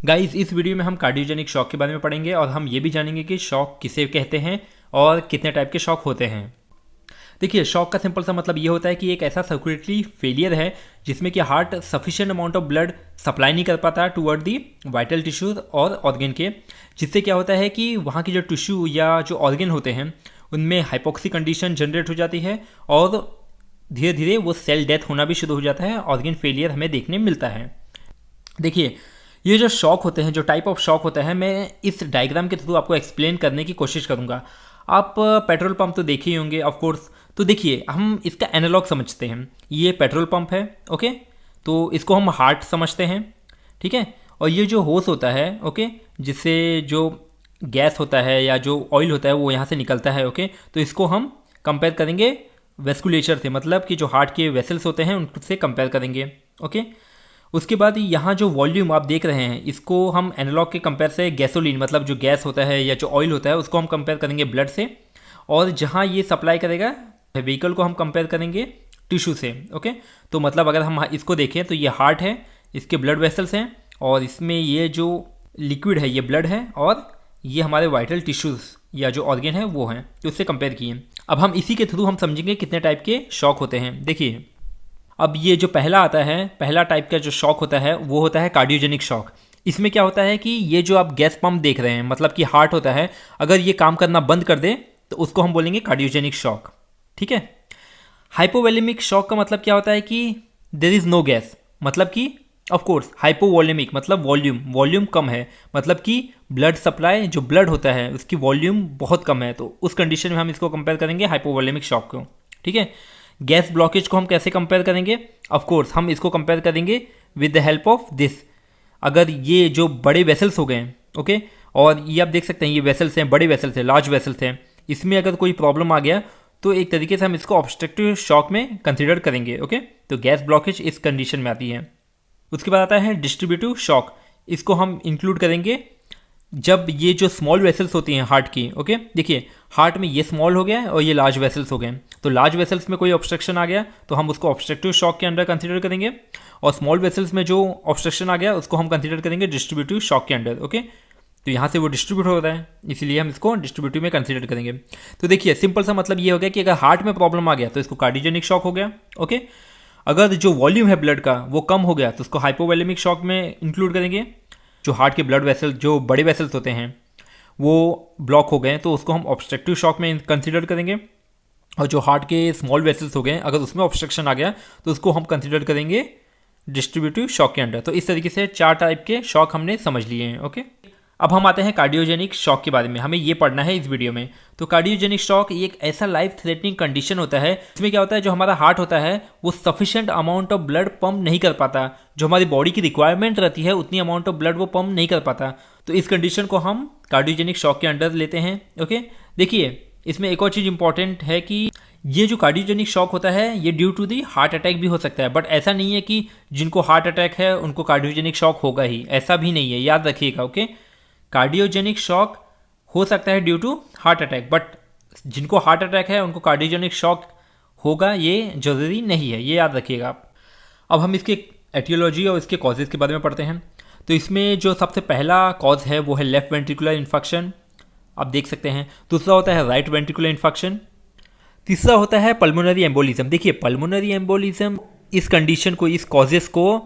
Guys, इस video में हम कार्डियोजेनिक शॉक के बारे में पढ़ेंगे और हम ये भी जानेंगे कि शॉक किसे कहते हैं और कितने टाइप के शॉक होते हैं। देखिए, शॉक का सिंपल सा मतलब ये होता है कि एक ऐसा सर्कुलेटरी फेलियर है जिसमें कि heart sufficient amount of blood supply नहीं कर पाता टुवर्ड दी वाइटल टिश्यूज और ऑर्गन के, जिससे क्या होता है कि वहाँ की जो टिश्यू या जो ऑर्गन होते हैं उनमें हाइपोक्सी कंडीशन जनरेट हो जाती है और धीरे धीरे वो सेल डेथ होना भी शुरू हो जाता है। ऑर्गन फेलियर हमें देखने मिलता है। देखिए, ये जो शॉक होते हैं, जो टाइप ऑफ शॉक होता है, मैं इस डायग्राम के थ्रू आपको एक्सप्लेन करने की कोशिश करूंगा। आप पेट्रोल पंप तो देखे ही होंगे ऑफ कोर्स। तो देखिए, हम इसका एनालॉग समझते हैं। ये पेट्रोल पंप है, ओके, तो इसको हम हार्ट समझते हैं, ठीक है। और ये जो होस होता है, ओके, जिससे जो गैस होता है या जो ऑयल होता है वो यहाँ से निकलता है, ओके, तो इसको हम कंपेयर करेंगे वेस्कुलेचर से, मतलब कि जो हार्ट के वेसल्स होते हैं उनसे कंपेयर करेंगे, ओके। उसके बाद यहाँ जो वॉल्यूम आप देख रहे हैं इसको हम एनालॉग के कंपेयर से गैसोलीन, मतलब जो गैस होता है या जो ऑयल होता है उसको हम कंपेयर करेंगे ब्लड से, और जहाँ ये सप्लाई करेगा व्हीकल को हम कंपेयर करेंगे टिश्यू से, ओके। तो मतलब अगर हम इसको देखें तो ये हार्ट है, इसके ब्लड वेसल्स हैं और इसमें ये जो लिक्विड है ये ब्लड है और ये हमारे वाइटल टिश्यूज़ या जो ऑर्गन है वो हैं, तो उससे कंपेयर किए। अब हम इसी के थ्रू हम समझेंगे कितने टाइप के शॉक होते हैं। देखिए, अब ये जो पहला आता है, पहला टाइप का जो शॉक होता है वो होता है कार्डियोजेनिक शॉक। इसमें क्या होता है कि ये जो आप गैस पंप देख रहे हैं, मतलब कि हार्ट होता है, अगर ये काम करना बंद कर दे तो उसको हम बोलेंगे कार्डियोजेनिक शॉक, ठीक है। हाइपोवोलेमिक शॉक का मतलब क्या होता है कि देयर इज नो गैस, मतलब कि ऑफ कोर्स हाइपोवोलेमिक मतलब वॉल्यूम कम है, मतलब कि ब्लड सप्लाई, जो ब्लड होता है उसकी वॉल्यूम बहुत कम है, तो उस कंडीशन में हम इसको कंपेयर करेंगे हाइपोवोलेमिक शॉक को, ठीक है। गैस ब्लॉकेज को हम कैसे कंपेयर करेंगे? ऑफ कोर्स हम इसको कंपेयर करेंगे with the help of this. अगर ये जो बड़े वेसल्स हो गए, ओके, और ये आप देख सकते हैं ये वेसल्स हैं, बड़े वेसल्स हैं, लार्ज वेसल्स हैं, इसमें अगर कोई प्रॉब्लम आ गया तो एक तरीके से हम इसको ऑब्स्ट्रक्टिव शॉक में कंसिडर करेंगे, ओके। तो गैस ब्लॉकेज इस कंडीशन में आती है। उसके बाद आता है डिस्ट्रीब्यूटिव शॉक। इसको हम इंक्लूड करेंगे जब ये जो स्मॉल वेसल्स होती हैं हार्ट की, ओके, देखिए हार्ट में ये स्मॉल हो गया और ये लार्ज वेसल्स हो गए, तो लार्ज वेसल्स में कोई ऑब्स्ट्रक्शन आ गया तो हम उसको ऑब्स्ट्रक्टिव शॉक के अंडर कंसीडर करेंगे, और स्मॉल वेसल्स में जो ऑब्स्ट्रक्शन आ गया उसको हम कंसीडर करेंगे डिस्ट्रीब्यूटिव शॉक के अंडर, ओके। तो यहाँ से वो डिस्ट्रीब्यूट हो रहा है, इसलिए हम इसको डिस्ट्रीब्यूटिव में कंसीडर करेंगे। तो देखिए, सिंपल सा मतलब ये हो गया कि अगर हार्ट में प्रॉब्लम आ गया तो इसको कार्डियोजेनिक शॉक हो गया, ओके। अगर जो वॉल्यूम है ब्लड का वो कम हो गया तो उसको हाइपोवोलेमिक शॉक में इंक्लूड करेंगे। जो हार्ट के ब्लड वेसल, जो बड़े वेसल्स होते हैं वो ब्लॉक हो गए तो उसको हम ऑब्स्ट्रक्टिव शॉक में कंसीडर करेंगे, और जो हार्ट के स्मॉल वेसल्स हो गए अगर उसमें ऑब्स्ट्रक्शन आ गया तो उसको हम कंसीडर करेंगे डिस्ट्रीब्यूटिव शॉक के अंडर। तो इस तरीके से 4 टाइप के शॉक हमने समझ लिए हैं, ओके। अब हम आते हैं कार्डियोजेनिक शॉक के बारे में, हमें ये पढ़ना है इस वीडियो में। तो कार्डियोजेनिक शॉक एक ऐसा लाइफ थ्रेटनिंग कंडीशन होता है इसमें क्या होता है, जो हमारा हार्ट होता है वो sufficient amount of blood pump नहीं कर पाता, जो हमारी बॉडी की रिक्वायरमेंट रहती है उतनी अमाउंट ऑफ ब्लड वो पंप नहीं कर पाता। तो इस कंडीशन को हम कार्डियोजेनिक शॉक के अंडर लेते हैं, ओके। देखिए, इसमें एक और चीज़ इंपॉर्टेंट है कि ये जो कार्डियोजेनिक शॉक होता है ये due to the heart attack भी हो सकता है, बट ऐसा नहीं है कि जिनको हार्ट अटैक है उनको कार्डियोजेनिक शॉक होगा ही, ऐसा भी नहीं है, याद रखिएगा, ओके। कार्डियोजेनिक शॉक हो सकता है due to heart attack, but जिनको हार्ट अटैक है उनको कार्डियोजेनिक शॉक होगा ये जरूरी नहीं है, ये याद रखिएगा आप। अब हम इसके एटियोलॉजी और इसके कॉजेज़ के बारे में पढ़ते हैं। तो इसमें जो सबसे पहला कॉज है वो है लेफ्ट वेंट्रिकुलर इन्फेक्शन, आप देख सकते हैं। दूसरा होता है राइट वेंट्रिकुलर इन्फेक्शन। तीसरा होता है पल्मोनरी एम्बोलिज्म। देखिए, पल्मोनरी एम्बोलिज्म इस कंडीशन को, इस कॉजेज़ को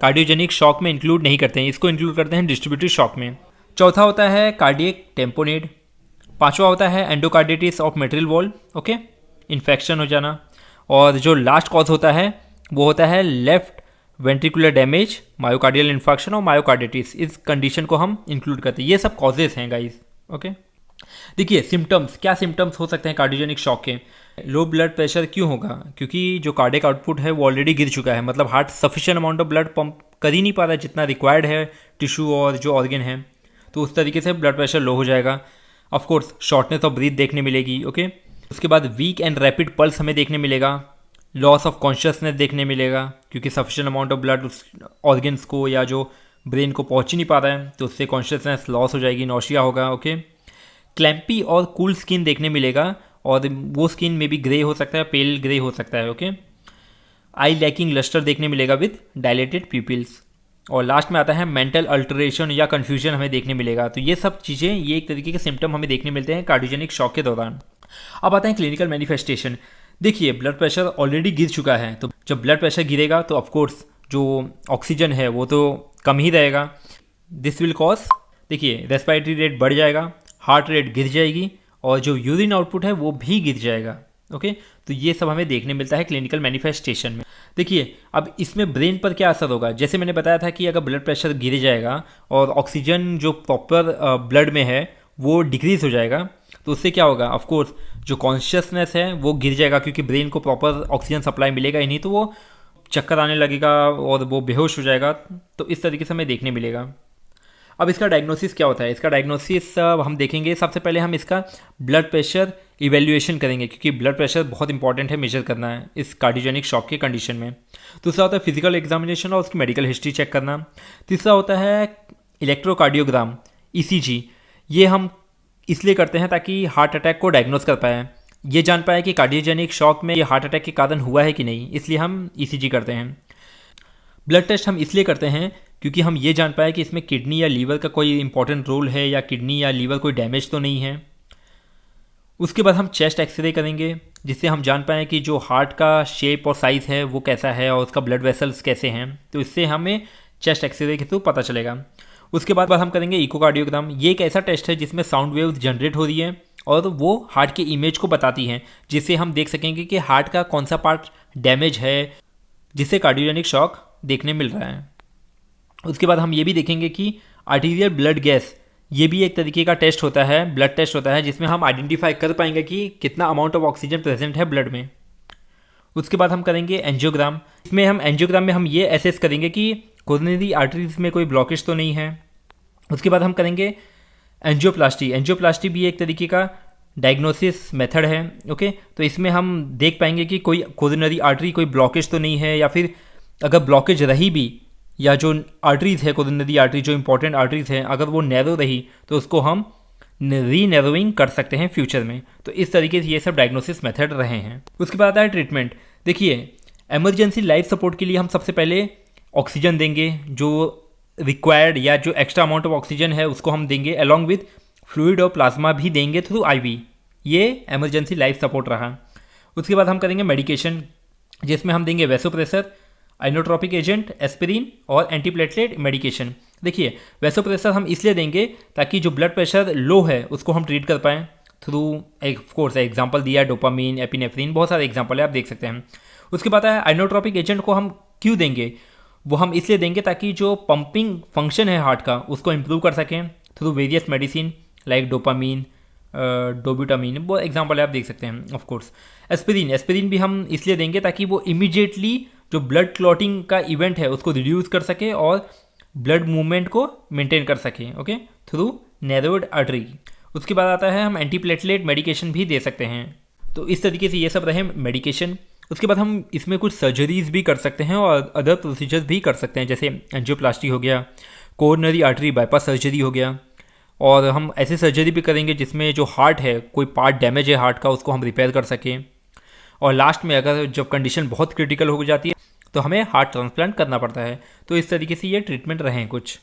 कार्डियोजेनिक शॉक में इंक्लूड नहीं करते हैं, इसको इंक्लूड करते हैं डिस्ट्रीब्यूटिव शॉक में। चौथा होता है कार्डियक टेम्पोनेड। पांचवा होता है endocarditis of mitral wall, okay, infection हो जाना। और जो लास्ट कॉज होता है वो होता है left ventricular damage, myocardial infection और मायोकार्डिटिस। इस कंडीशन को हम इंक्लूड करते हैं। ये सब कॉजेज हैं गाइस, ओके। देखिए, सिम्टम्स, क्या सिम्टम्स हो सकते हैं कार्डियोजेनिक शॉक के? लो ब्लड प्रेशर क्यों होगा? क्योंकि जो कार्डियक आउटपुट है वो ऑलरेडी गिर चुका है, मतलब heart sufficient amount of blood pump कर ही नहीं पा रहा है जितना रिक्वायर्ड है टिश्यू और जो ऑर्गन है, तो उस तरीके से ब्लड प्रेशर लो हो जाएगा। Of course shortness of breath देखने मिलेगी, ओके। उसके बाद वीक एंड रैपिड पल्स हमें देखने मिलेगा। लॉस ऑफ कॉन्शियसनेस देखने मिलेगा, क्योंकि सफिशिएंट अमाउंट ऑफ ब्लड उस ऑर्गन्स को या जो ब्रेन को पहुंच ही नहीं पा रहा है, तो उससे कॉन्शियसनेस लॉस हो जाएगी, नौशिया होगा, ओके। क्लैम्पी और कूल स्किन देखने मिलेगा, और वो स्किन में भी ग्रे हो सकता है, पेल ग्रे हो सकता है, ओके। आई लैकिंग लस्टर देखने मिलेगा विद डायलेटेड प्यूपिल्स। और लास्ट में आता है मेंटल अल्टरेशन या कन्फ्यूजन हमें देखने मिलेगा। तो ये सब चीज़ें, ये एक तरीके के सिम्टम हमें देखने मिलते हैं कार्डियोजेनिक शॉक के दौरान। अब आता है क्लिनिकल मैनिफेस्टेशन। देखिए, ब्लड प्रेशर ऑलरेडी गिर चुका है, तो जब ब्लड प्रेशर गिरेगा तो ऑफकोर्स जो ऑक्सीजन है वो तो कम ही रहेगा। दिस विल कॉज, देखिए, रेस्पिरेटरी रेट बढ़ जाएगा, हार्ट रेट गिर जाएगी और जो यूरिन आउटपुट है वो भी गिर जाएगा। ओके, तो ये सब हमें देखने मिलता है क्लिनिकल मैनिफेस्टेशन में। देखिए, अब इसमें ब्रेन पर क्या असर होगा। जैसे मैंने बताया था कि अगर ब्लड प्रेशर गिर जाएगा और ऑक्सीजन जो प्रॉपर ब्लड में है वो डिक्रीज हो जाएगा, तो उससे क्या होगा, ऑफकोर्स जो कॉन्शियसनेस है वो गिर जाएगा, क्योंकि ब्रेन को प्रॉपर ऑक्सीजन सप्लाई मिलेगा ही नहीं, तो वो चक्कर आने लगेगा और वो बेहोश हो जाएगा। तो इस तरीके से हमें देखने मिलेगा। अब इसका डायग्नोसिस क्या होता है। इसका डायग्नोसिस हम देखेंगे। सबसे पहले हम इसका ब्लड प्रेशर इवेल्युएशन करेंगे, क्योंकि ब्लड प्रेशर बहुत इंपॉर्टेंट है मेजर करना है इस कार्डियोजेनिक शॉक के कंडीशन में। दूसरा होता है फिजिकल एग्जामिनेशन और उसकी मेडिकल हिस्ट्री चेक करना। तीसरा होता है इलेक्ट्रोकार्डियोग्राम, ईसीजी। ये हम इसलिए करते हैं ताकि हार्ट अटैक को डायग्नोस कर पाएँ, ये जान पाए कि कार्डियोजेनिक शॉक में ये हार्ट अटैक के कारण हुआ है कि नहीं, इसलिए हम ईसीजी करते हैं। ब्लड टेस्ट हम इसलिए करते हैं क्योंकि हम ये जान पाए कि इसमें किडनी या लीवर का कोई इंपॉर्टेंट रोल है या किडनी या लीवर कोई डैमेज तो नहीं है। उसके बाद हम चेस्ट एक्सरे करेंगे, जिससे हम जान पाएँ कि जो हार्ट का शेप और साइज़ है वो कैसा है और उसका ब्लड वेसल्स कैसे हैं, तो इससे हमें चेस्ट एक्सरे के थ्रू पता चलेगा। उसके बाद हम करेंगे इकोकार्डियोग्राम। ये एक ऐसा टेस्ट है जिसमें साउंड वेव्स जनरेट हो रही है और वो हार्ट की इमेज को बताती हैं, जिससे हम देख सकेंगे कि हार्ट का कौन सा पार्ट डैमेज है, जिससे कार्डियोजेनिक शॉक देखने मिल रहा है। उसके बाद हम ये भी देखेंगे कि आर्टीरियल ब्लड गैस, ये भी एक तरीके का टेस्ट होता है, ब्लड टेस्ट होता है, जिसमें हम आइडेंटिफाई कर पाएंगे कि कितना अमाउंट ऑफ ऑक्सीजन प्रेजेंट है ब्लड में। उसके बाद हम करेंगे एंजियोग्राम। इसमें हम एंजियोग्राम में हम ये एसेस करेंगे कि कोरोनरी आर्टरीज में कोई ब्लॉकेज तो नहीं है। उसके बाद हम करेंगे एंजियोप्लास्टी। एंजियोप्लास्टी भी एक तरीके का डायग्नोसिस मेथड है। ओके, तो इसमें हम देख पाएंगे कि कोई कोरोनरी आर्टरी कोई ब्लॉकेज तो नहीं है, या फिर अगर ब्लॉकेज रही भी, या जो आर्टरीज है कोरोनरी आर्टरी, जो इंपॉर्टेंट आर्टरीज हैं, अगर वो नैरो रही तो उसको हम री नैरोइंग कर सकते हैं फ्यूचर में। तो इस तरीके से ये सब डायग्नोसिस मेथड रहे हैं। उसके बाद आता है ट्रीटमेंट। देखिए, इमरजेंसी लाइफ सपोर्ट के लिए हम सबसे पहले ऑक्सीजन देंगे, जो रिक्वायर्ड या जो एक्स्ट्रा अमाउंट ऑफ ऑक्सीजन है उसको हम देंगे, अलॉन्ग विथ फ्लूइड और प्लाज्मा भी देंगे थ्रू आईवी। ये इमरजेंसी लाइफ सपोर्ट रहा। उसके बाद हम करेंगे मेडिकेशन, जिसमें हम देंगे वैसोप्रेसर, आइनोट्रोपिक एजेंट, एस्पिरिन और एंटीप्लेटलेट मेडिकेशन। देखिए, वैसोप्रेसर हम इसलिए देंगे ताकि जो ब्लड प्रेशर लो है उसको हम ट्रीट कर पाएँ थ्रू, ऑफ कोर्स एग्जांपल दिया डोपामीन, एपिनेफ्रिन, बहुत सारे एग्जांपल है, आप देख सकते हैं। उसके बाद है आइनोट्रोपिक एजेंट को हम क्यों देंगे, वो हम इसलिए देंगे ताकि जो पंपिंग फंक्शन है हार्ट का उसको इम्प्रूव कर सकें through various medicine like dopamine, dobutamine, वो एग्जांपल है, आप देख सकते हैं। ऑफ कोर्स एस्पिरिन भी हम इसलिए देंगे ताकि वो इमीडिएटली जो ब्लड क्लॉटिंग का इवेंट है उसको रिड्यूस कर सके और ब्लड मूवमेंट को मेंटेन कर सके, ओके, थ्रू नैरोड आर्टरी। उसके बाद आता है हम एंटीप्लेटलेट मेडिकेशन भी दे सकते हैं। तो इस तरीके से ये सब रहे मेडिकेशन। उसके बाद हम इसमें कुछ सर्जरीज भी कर सकते हैं और अदर प्रोसीजर्स भी कर सकते हैं, जैसे एंजियोप्लास्टी हो गया, कोरोनरी आर्टरी बाईपास सर्जरी हो गया, और हम ऐसे सर्जरी भी करेंगे जिसमें जो हार्ट है, कोई पार्ट डैमेज है हार्ट का, उसको हम रिपेयर कर सकें। और लास्ट में अगर जब कंडीशन बहुत क्रिटिकल हो जाती है तो हमें हार्ट ट्रांसप्लांट करना पड़ता है। तो इस तरीके से ये ट्रीटमेंट रहे हैं कुछ।